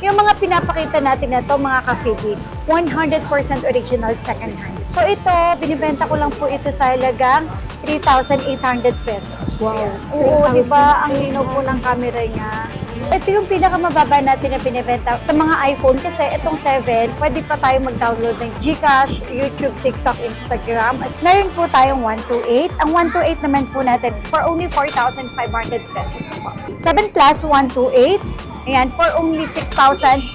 Yung mga pinapakita natin na to mga ka-Phoebe, 100% original second hand. So ito, binibenta ko lang po ito sa halagang 3,800 pesos. Wow. Oo, 3,000. di ba? Ang linaw po ng camera niya. Ito yung pinakamababa natin na binibenta sa mga iPhone kasi itong 7, pwede pa tayo mag-download ng GCash, YouTube, TikTok, Instagram. At meron po tayong 128. Ang 128 naman po natin for only 4,500 pesos po. 7 Plus 128, ayan, for only 6,500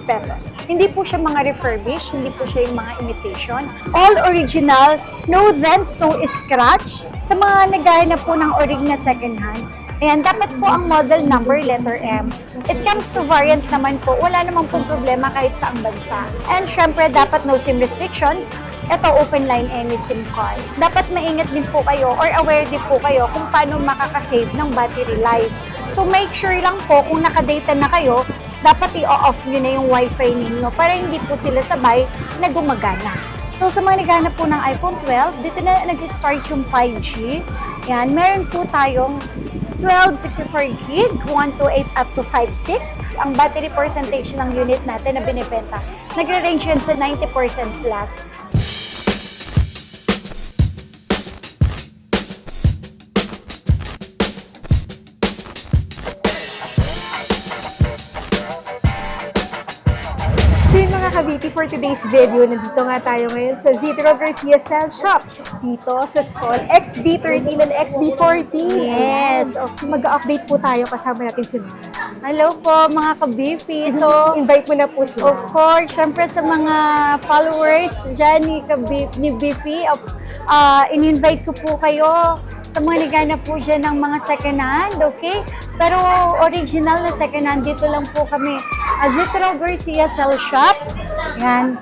pesos. Hindi po siya mga refurbished, hindi po siya yung mga imitation. All original, no dents, no scratch. Sa mga naghahanap po ng orig na second hand, ayan, dapat po ang model number, letter M. It comes to variant naman po. Wala namang pong problema kahit saang bansa. And syempre, dapat no SIM restrictions. Ito, open line any SIM card. Dapat maingat din po kayo or aware din po kayo kung paano makakasave ng battery life. So make sure lang po kung nakadata na kayo, dapat i-off nyo na yung wifi ninyo para hindi po sila sabay na gumagana. So sa mga naghanap po ng iPhone 12, dito na nag-start yung 5G. Yan, meron po tayong 12, 64 gig, 128 up to 56. Ang battery percentage ng unit natin na binibenta, nagre-range yan sa 90% plus. So yun mga ka-VP, for today's video, nandito nga tayo ngayon sa Zitro Garcia Cell Shop. Dito sa stall XB13 and XB14. Yes. So mag-update po tayo, kasama natin si Hello po mga ka-Bifi. So, invite mo na po sila. of course, syempre sa mga followers dyan ni Bifi, in-invite ko po kayo sa mga nagana po dyan ng mga second hand, okay? Pero original na second hand, dito lang po kami. Zitro Garcia Cell Shop. Yan.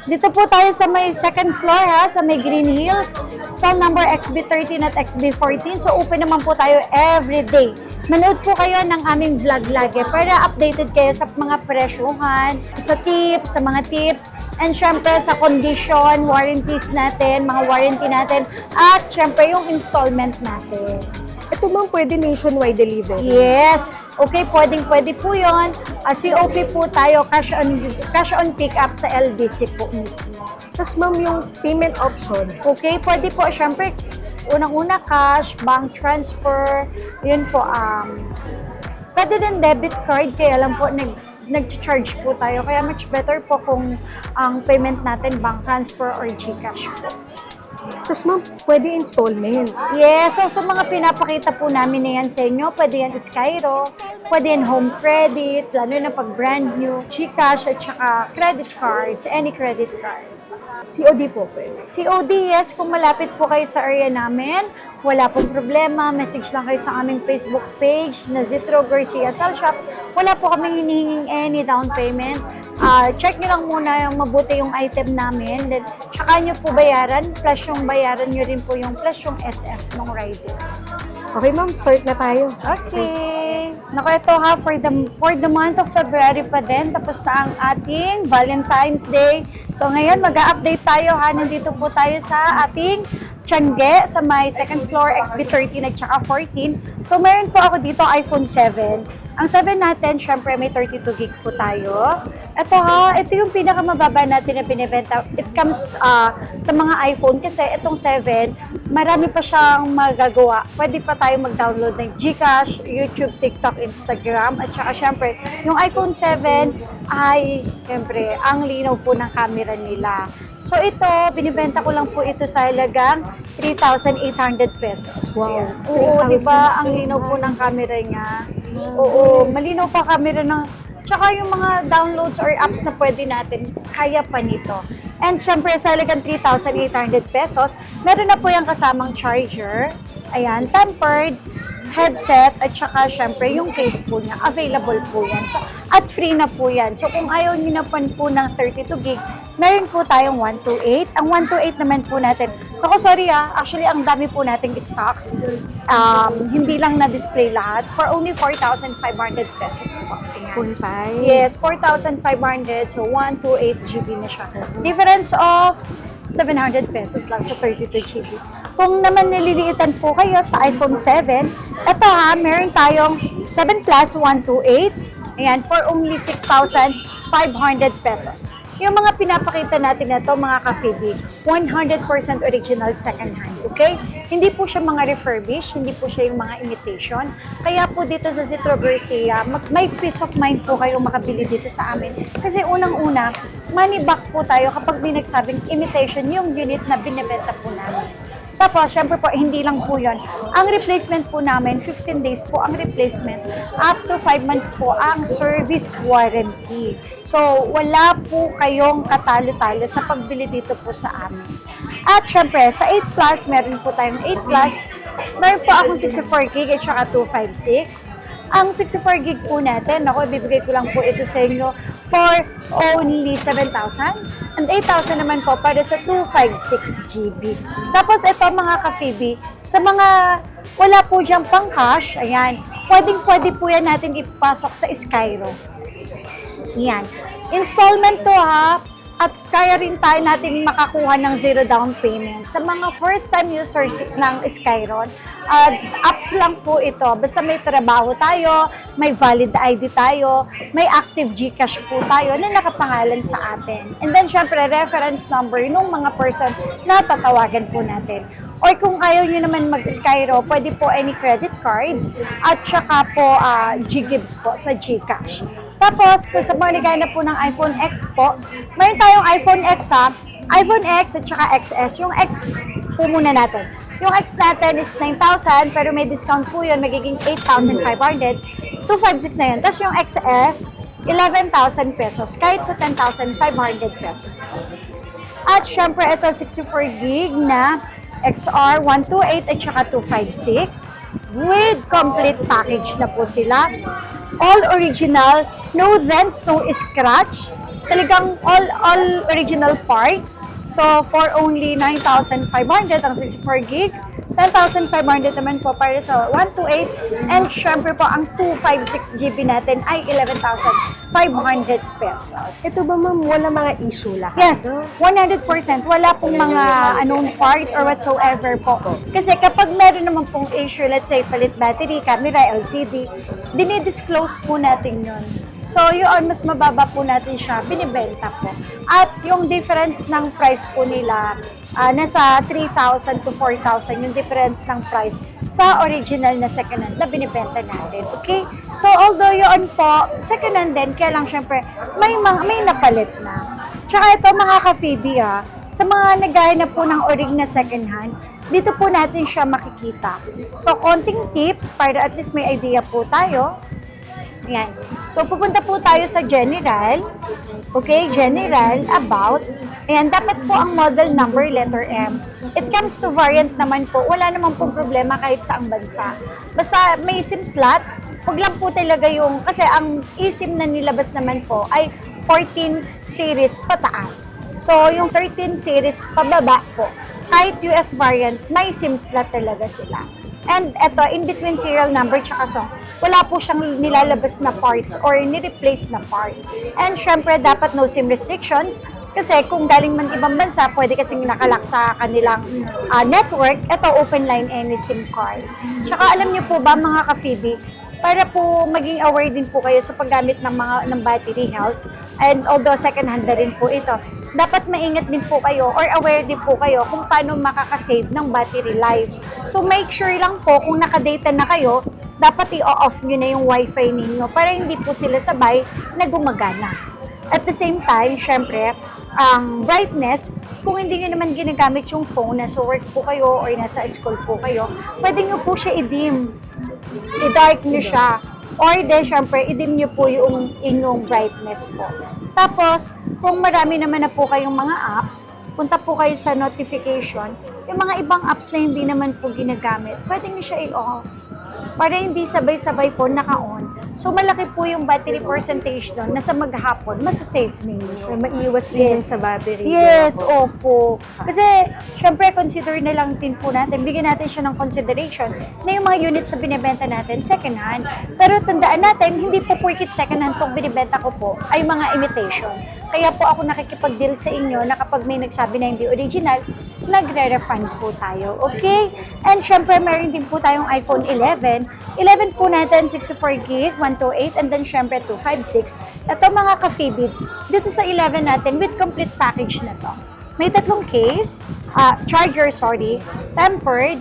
Dito po tayo sa may second floor ha, sa may Green Hills. Stall number XB13 at XB14. So open naman po tayo every day. Manood po kayo ng aming vlog lagi para updated kayo sa mga presyuhan, sa tips, sa mga tips, and syempre sa condition, warranties natin, mga warranty natin, at syempre yung installment natin. Ito ma'am, pwede nationwide delivery. Yes. Okay, pwede po yun. COP po tayo, cash on pick up sa LBC po mismo. Tapos ma'am, yung payment options. Okay, pwede po. Siyempre, unang-una cash, bank transfer, yun po. Pwede din debit card, kaya lang po nag-charge po tayo. Kaya much better po kung ang payment natin bank transfer or GCash po. Tapos ma'am, pwede installment. Yes, so sa mga pinapakita po namin na yan sa inyo, pwede yan Skyro, pwede yan home credit, lalo na pag brand new, GCash at saka credit cards, any credit cards. COD po pwede. COD, yes, kung malapit po kayo sa area namin, wala pong problema, message lang kayo sa aming Facebook page na Zitro Garcia Cell Shop. Wala po kaming hinihinging any down payment. Check nyo lang muna yung mabuti yung item namin. Then, tsaka nyo po bayaran, plus yung bayaran nyo rin po yung plus yung SF ng rider. Okay ma'am, start na tayo. Okay. Naku, ito ha, for the month of February pa din, tapos na ang ating Valentine's Day. So ngayon, mag-a-update tayo ha, nandito po tayo sa ating Tiangge, sa may second floor, XB13 at saka 14. So meron po ako dito iPhone 7. Ang 7 natin, syempre may 32 gig po tayo. Ito ha, ito yung pinakamababa natin na binibenta. It comes sa mga iPhone kasi itong 7, marami pa siyang magagawa. Pwede pa tayo mag-download ng GCash, YouTube, TikTok, Instagram. At saka syempre, yung iPhone 7 ay, syempre, ang linaw po ng camera nila. So ito, binibenta ko lang po ito sa halagang 3,800 pesos. Wow. Ayan. Oo, di ba? Ang 3,800. linaw po ng camera niya. Oo, malinaw pa camera ng... Tsaka yung mga downloads or apps na pwede natin, kaya pa nito. And syempre, sa halagang 3,800 pesos, meron na po yung kasamang charger. Ayan, tempered, headset, at saka syempre yung case po niya, available po yan. So, at free na po yan. So kung ayaw nyo na po ng 32 gig, meron po tayong 128. Ang 128 naman po natin, ako sorry actually ang dami po nating stocks. Hindi lang na-display lahat for only 4,500 pesos po. Ayan. 45? Yes, 4,500. So 128 GB na siya. Difference of 700 pesos lang sa 32 GB. Kung naman nililiitan po kayo sa iPhone 7, ito ha, meron tayong 7 Plus 128. Ayan, for only 6,500 pesos. Yung mga pinapakita natin na to mga ka-Phoebe, 100% original second hand, okay? Hindi po siya mga refurbished, hindi po siya yung mga imitation. Kaya po dito sa Citro Garcia, may peace of mind po kayong makabili dito sa amin. Kasi unang-una, money back po tayo kapag may nagsabing imitation yung unit na binibenta po namin. Tapos, syempre po, hindi lang po yun. Ang replacement po namin, 15 days po ang replacement. Up to 5 months po ang service warranty. So, wala po kayong katalo-talo sa pagbili dito po sa amin. At syempre, sa 8 Plus, meron po tayong 8 Plus. Meron po akong 64 gig at saka 256. Ang 64 gig po natin, ako, ibibigay ko lang po ito sa inyo for only 7,000. And 8,000 naman po para sa 256 GB. Tapos ito mga ka-Phoebe, sa mga wala po diyang pang cash, ayan, pwede po yan natin ipasok sa Skyro. Ayan. Installment to ha, at kaya rin tayo natin makakuha ng zero down payment. Sa mga first time users ng Skyron, apps lang po ito. Basta may trabaho tayo, may valid ID tayo, may active GCash po tayo na nakapangalan sa atin. And then syempre reference number ng mga person na tatawagan po natin. Or kung ayaw nyo naman mag-Skyro, pwede po any credit cards at saka po G-Gives po sa GCash. Tapos, kung sa mga ligay na po ng iPhone X po, mayroon tayong iPhone X ha, iPhone X at saka XS. Yung X po muna natin. Yung X natin is 9,000, pero may discount po yun, magiging 8,500. 256 na yun. Tapos yung XS, 11,000 pesos, kahit sa 10,500 pesos po. At syempre, ito 64 gig na XR 128 at saka 256 with complete package na po sila. All original, no dents, no scratch. Talagang all original parts. So, for only 9,500 ang 64 gig, 10,500 naman po para sa 128, and syempre po ang 256 GB natin ay 11,500 pesos. Ito ba ma'am, wala mga issue lahat? Yes, 100%. Wala pong mga unknown part or whatsoever po. Kasi kapag meron naman pong issue, let's say palit battery, camera, LCD, dinidisclose po natin yun. So, yun, mas mababa po natin siya, binibenta po. At yung difference ng price po nila, nasa 3,000 to 4,000 yung difference ng price sa original na second hand na binibenta natin. Okay? So, although yun po, second hand din, kaya lang syempre, may napalit na. Tsaka ito mga ka-Phoebe sa mga naghahanap po ng orig na second hand, dito po natin siya makikita. So, konting tips para at least may idea po tayo. Ayan. So, pupunta po tayo sa General. Okay, General, About. Ayan, dapat po ang model number, letter M. It comes to variant naman po. Wala naman pong problema kahit saang bansa. Basta may SIM slot, huwag lang po talaga yung, kasi ang eSIM na nilabas naman po ay 14 series pataas. So, yung 13 series pababa po. Kahit US variant, may SIM slot talaga sila. And eto, in between serial number tsaka song, wala po siyang nilalabas na parts or ni-replace na part. And syempre, dapat no SIM restrictions kasi kung galing man ibang bansa, pwede kasing nakalak sa kanilang network, eto open line any SIM card. Tsaka alam niyo po ba mga ka-Phoebe, para po maging aware din po kayo sa paggamit ng battery health, and although second hand na rin po ito, dapat maingat din po kayo or aware din po kayo kung paano makakasave ng battery life. So make sure lang po kung nakadata na kayo, dapat i-off nyo na yung wifi ninyo para hindi po sila sabay na gumagana. At the same time, syempre, ang brightness, kung hindi nyo naman ginagamit yung phone, nasa work po kayo or nasa school po kayo, pwede nyo po siya i-dim. I-dark nyo siya. Or then, syempre, i-dim nyo po yung inyong brightness po. Tapos, kung marami naman na po kayong mga apps, punta po kayo sa notification, yung mga ibang apps na hindi naman po ginagamit, pwede nyo siya i-off. Para hindi sabay-sabay po naka-on. So, malaki po yung battery percentage doon na sa maghapon, masasave ninyo. Maiiwas din sa battery. Yes, opo. Kasi, syempre, consider na lang din po natin, bigyan natin siya ng consideration na yung mga units sa binibenta natin, second hand. Pero tandaan natin, hindi po porkit second hand itong binibenta ko po ay mga imitation. Kaya po ako nakikipag-deal sa inyo na kapag may nagsabi na hindi original, nagre-refund po tayo. Okay? And syempre, meron din po tayong iPhone 11. 11 po natin, 64GB, 128, and then syempre 256. Ito mga ka-Fibit, dito sa 11 natin, with complete package na to. May tatlong case, charger, tempered,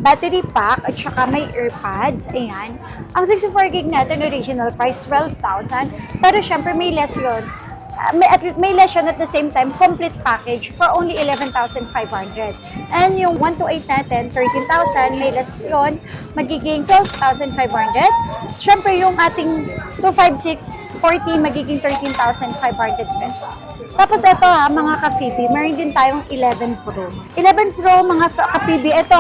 battery pack, at saka may earpads. Ayan. Ang 64GB natin, original price, 12,000. Pero syempre, may less yun. May less yun at the same time, complete package for only 11,500. And yung 128 natin, 13,000, may less yun, magiging 12,500. Syempre, yung ating 256, 40, magiging 13,500 pesos. Tapos ito mga ka-Fibi, meron din tayong 11 Pro. 11 Pro mga ka-Fibi, ito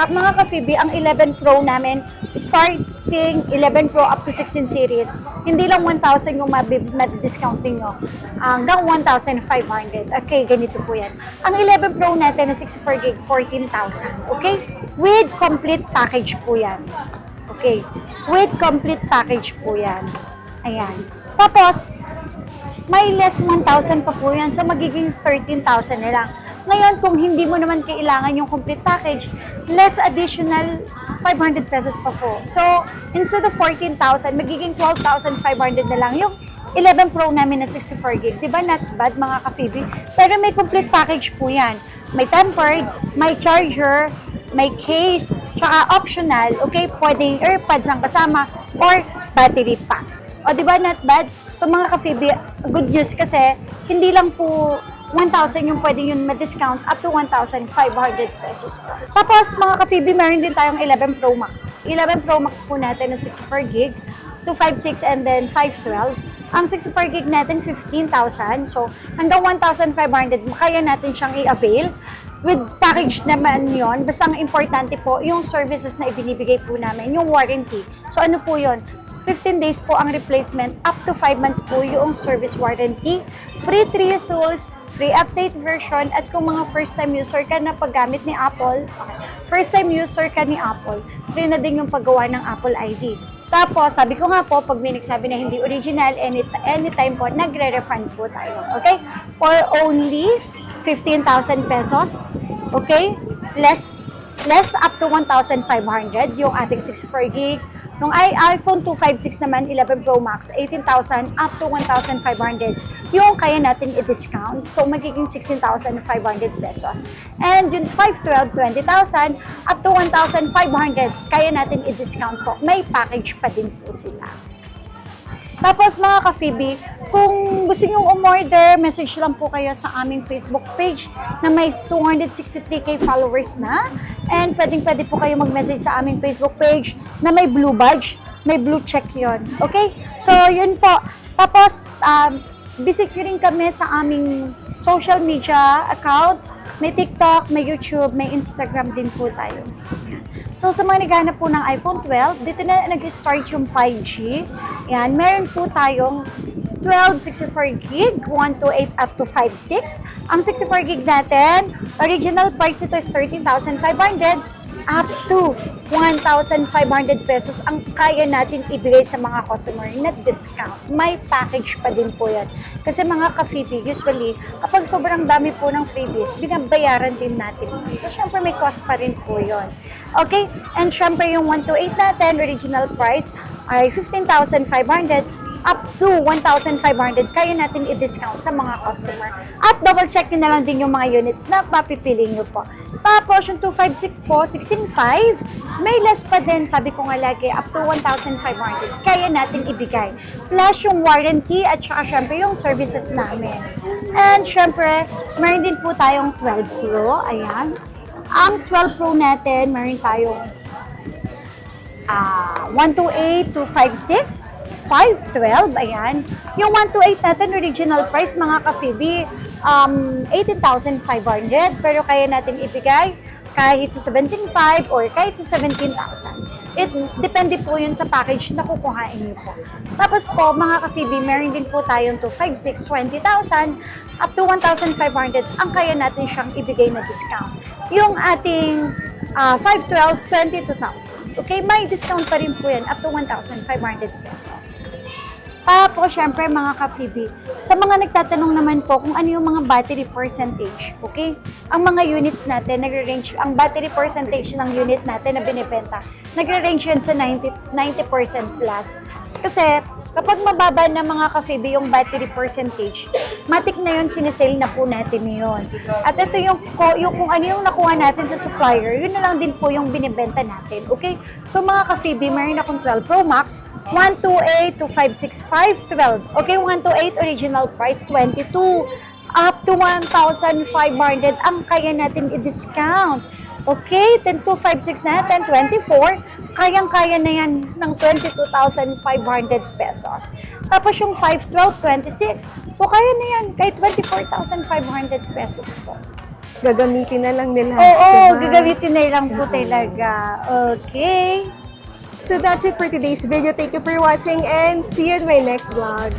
mga ka-Fibi, ang 11 Pro namin, starting 11 Pro up to 16 series, hindi lang 1,000 yung madi-discounting nyo, hanggang 1,500. Okay, ganito po yan. Ang 11 Pro natin na 64GB, 14,000. Okay? With complete package po yan. Okay? With complete package po yan. Ayan. Tapos, may less 1,000 pa po yan. So, magiging 13,000 na lang. Ngayon, kung hindi mo naman kailangan yung complete package, less additional 500 pesos pa po. So, instead of 14,000, magiging 12,500 na lang yung 11 Pro namin na 64GB. Diba not bad mga ka-Fibi? Pero may complete package po yan. May tempered, may charger, may case, tsaka optional, okay, pwedeng earpads ang kasama or battery pack. O, di ba, not bad? So, mga ka-Fibi, good news kasi, hindi lang po 1,000 yung pwede yun ma-discount up to 1,500 pesos po. Tapos, mga ka-Fibi, meron din tayong 11 Pro Max. 11 Pro Max po natin na 64GB, 256 and then 512. Ang 64GB natin, 15,000. So, hanggang 1,500, kaya natin siyang i-avail. With package naman yon, basta ang importante po, yung services na ibinibigay po namin, yung warranty. So, ano po yon? 15 days po ang replacement, up to 5 months po yung service warranty, free 3 tools, free update version, at kung mga first time user ka na paggamit ni Apple, first time user ka ni Apple, free na din yung paggawa ng Apple ID. Tapos, sabi ko nga po, pag may nagsabi na hindi original, anytime po, nagre-refund po tayo. Okay? For only 15,000 pesos. Okay? Less up to 1,500 yung ating 64GB. Nung iPhone 256 naman, 11 Pro Max, 18,000 up to 1,500 yung kaya natin i-discount. So, magiging 16,500 pesos. And yung 512, 20,000 up to 1,500 kaya natin i-discount po. May package pa din po sila. Tapos mga ka-Fibi, kung gusto nyo umorder, message lang po kayo sa aming Facebook page na may 263k followers na. And pwede po kayo mag-message sa aming Facebook page na may blue badge, may blue check yon. Okay? So, yun po. Tapos, visit nyo rin kami sa aming social media account. May TikTok, may YouTube, may Instagram din po tayo. So, sa mga naghahanap po ng iPhone 12, dito na nag-start yung 5G. Yan, meron po tayong 12, 64GB, 128 at 256. Ang 64GB natin, original price ito is 13,500 up to 1,500 pesos ang kaya natin ibigay sa mga customer na discount. May package pa din po yan. Kasi mga ka-Fibi, usually, kapag sobrang dami po ng freebies, binabayaran din natin. So, syempre may cost pa rin po yun. Okay? And syempre yung 128 natin, original price ay 15,500 up to 1,500 kaya natin i-discount sa mga customer. At double check nyo na lang din yung mga units na mapipili nyo po. Tapos yung 256 po, 16.5, may less pa din, sabi ko nga lagi, up to 1,500 kaya natin ibigay. Plus yung warranty at saka syempre yung services namin. And syempre, meron din po tayong 12 Pro, ayan. Ang 12 Pro natin, meron tayong 128, 256, 512, ayan. Yung 128 natin, original price, mga ka-Fibi, 18,500. Pero kaya natin ibigay kahit sa 17,500 or kahit sa 17,000. It depende po yun sa package na kukuhain niyo po. Tapos po, mga ka-Fibi, meron din po tayong 256, 20,000 up to 1,500 ang kaya natin siyang ibigay na discount. Yung ating 512, 22,000. Okay, may discount pa rin po yan up to 1,500 pesos. Tapos, syempre, mga ka-Phoebe, sa mga nagtatanong naman po kung ano yung mga battery percentage, okay? Ang mga units natin, nagre-range, ang battery percentage ng unit natin na binibenta, nagre-range yan sa 90% plus. Kasi, kapag mababa na mga ka-Phoebe yung battery percentage, matik na yun, sinesale na po natin yun. At ito yung kung ano yung nakuha natin sa supplier, yun na lang din po yung binibenta natin, okay? So, mga ka-Phoebe, meron akong 12 Pro Max, 128, 2565, 12. Okay, 128 original price, 22. Up to 1,500 ang kaya natin i-discount. Okay, 10,256 na, 1024, kayang-kaya na yan ng 22,500 pesos. Tapos yung 512, 26. So, kaya na yan, kahit 24,500 pesos po. Gagamitin na lang nila. Oo, diba? gagamitin na lang po talaga. Okay. So that's it for today's video. Thank you for watching and see you in my next vlog.